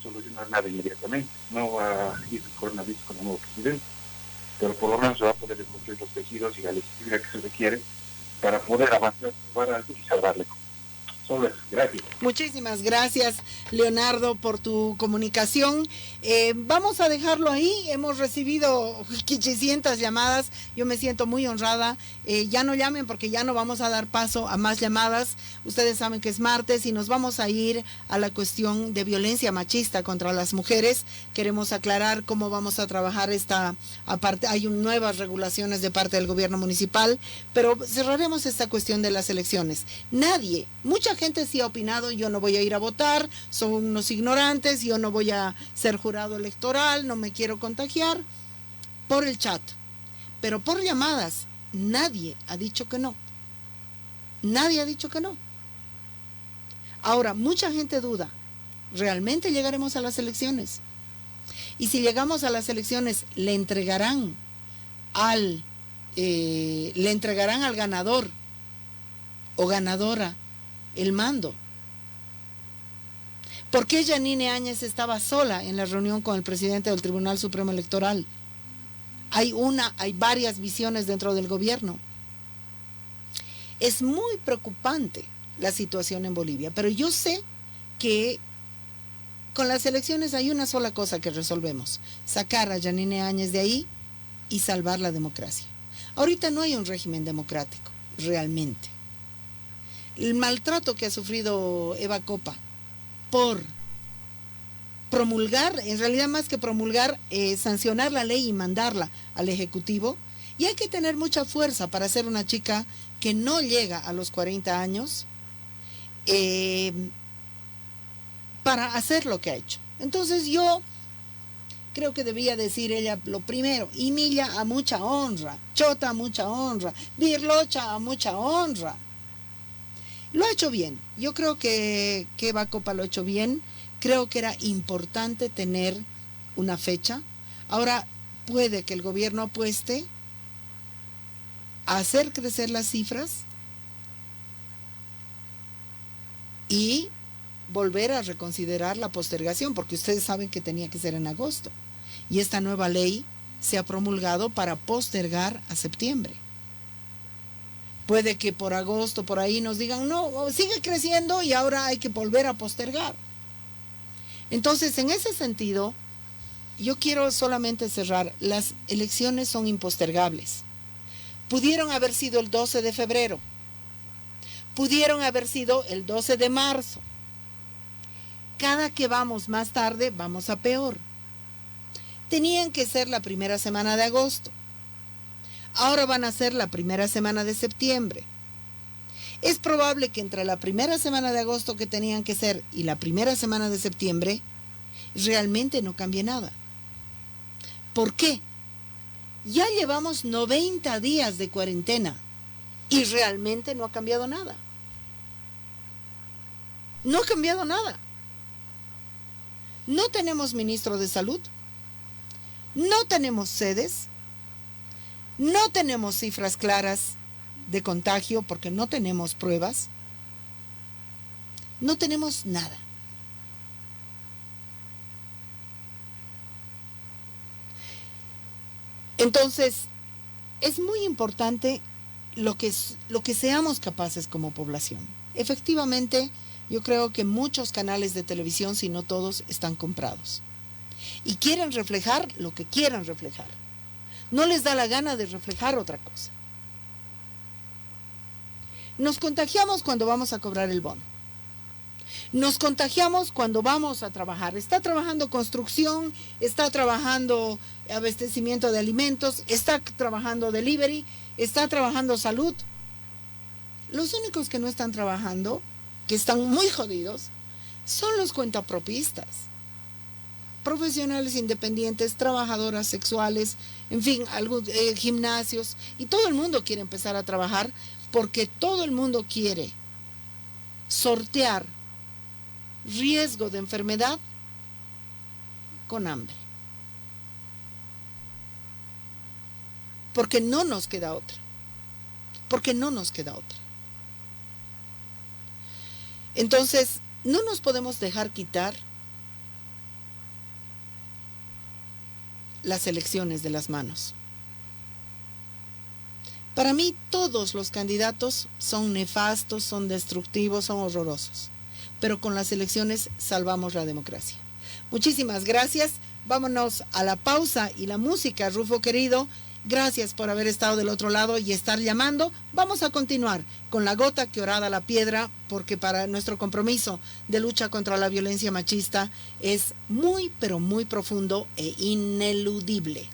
solucionar nada inmediatamente. No va a ir el coronavirus con el nuevo presidente. Pero por lo menos se va a poder construir los tejidos y la legitimidad que se requiere para poder avanzar para algo y salvarle. Solo eso. Gracias. Muchísimas gracias, Leonardo, por tu comunicación. Vamos a dejarlo ahí. Hemos recibido 800 llamadas. Yo me siento muy honrada. Ya no llamen porque ya no vamos a dar paso a más llamadas. Ustedes saben que es martes y nos vamos a ir a la cuestión de violencia machista contra las mujeres. Queremos aclarar cómo vamos a trabajar esta aparte. Hay nuevas regulaciones de parte del gobierno municipal, pero cerraremos esta cuestión de las elecciones. Mucha gente sí ha opinado, yo no voy a ir a votar, son unos ignorantes, yo no voy a ser jurado electoral, no me quiero contagiar. por el chat, pero por llamadas nadie ha dicho que no. Nadie ha dicho que no. Ahora, mucha gente duda, ¿realmente llegaremos a las elecciones? Y si llegamos a las elecciones, ¿le entregarán al ganador o ganadora el mando? ¿Por qué Yanine Áñez estaba sola en la reunión con el presidente del Tribunal Supremo Electoral? Hay varias visiones dentro del gobierno. Es muy preocupante la situación en Bolivia, pero yo sé que con las elecciones hay una sola cosa que resolvemos: sacar a Yanine Áñez de ahí y salvar la democracia. Ahorita no hay un régimen democrático, realmente. El maltrato que ha sufrido Eva Copa por promulgar, en realidad más que promulgar, sancionar la ley y mandarla al Ejecutivo, y hay que tener mucha fuerza para ser una chica que no llega a los 40 años, para hacer lo que ha hecho. Entonces yo creo que debía decir ella lo primero: Emilia, a mucha honra; Chota, a mucha honra; Birlocha, a mucha honra. Lo ha hecho bien. Yo creo que Eva Copa lo ha hecho bien. Creo que era importante tener una fecha. Ahora puede que el gobierno apueste a hacer crecer las cifras y volver a reconsiderar la postergación, porque ustedes saben que tenía que ser en agosto. Y esta nueva ley se ha promulgado para postergar a septiembre. Puede que por agosto, por ahí, nos digan, no, sigue creciendo y ahora hay que volver a postergar. Entonces, en ese sentido, yo quiero solamente cerrar: las elecciones son impostergables. Pudieron haber sido el 12 de febrero, pudieron haber sido el 12 de marzo. Cada que vamos más tarde, vamos a peor. Tenían que ser la primera semana de agosto. Ahora van a ser la primera semana de septiembre. Es probable que entre la primera semana de agosto que tenían que ser y la primera semana de septiembre, realmente no cambie nada. ¿Por qué? Ya llevamos 90 días de cuarentena y realmente no ha cambiado nada. No ha cambiado nada. No tenemos ministro de salud, no tenemos sedes, no tenemos cifras claras de contagio porque no tenemos pruebas, no tenemos nada. Entonces, es muy importante lo que seamos capaces como población. Efectivamente, yo creo que muchos canales de televisión, si no todos, están comprados. Y quieren reflejar lo que quieran reflejar. No les da la gana de reflejar otra cosa. Nos contagiamos cuando vamos a cobrar el bono. Nos contagiamos cuando vamos a trabajar. Está trabajando construcción, está trabajando abastecimiento de alimentos, está trabajando delivery, está trabajando salud. Los únicos que no están trabajando, que están muy jodidos, son los cuentapropistas. Profesionales independientes, trabajadoras sexuales, en fin, gimnasios, y todo el mundo quiere empezar a trabajar porque todo el mundo quiere sortear riesgo de enfermedad con hambre. Porque no nos queda otra. Porque no nos queda otra. Entonces, no nos podemos dejar quitar las elecciones de las manos. Para mí, todos los candidatos son nefastos, son destructivos, son horrorosos. Pero con las elecciones salvamos la democracia. Muchísimas gracias. Vámonos a la pausa y la música, Rufo querido. Gracias por haber estado del otro lado y estar llamando. Vamos a continuar con la gota que horada la piedra, porque para nuestro compromiso de lucha contra la violencia machista es muy, pero muy profundo e ineludible.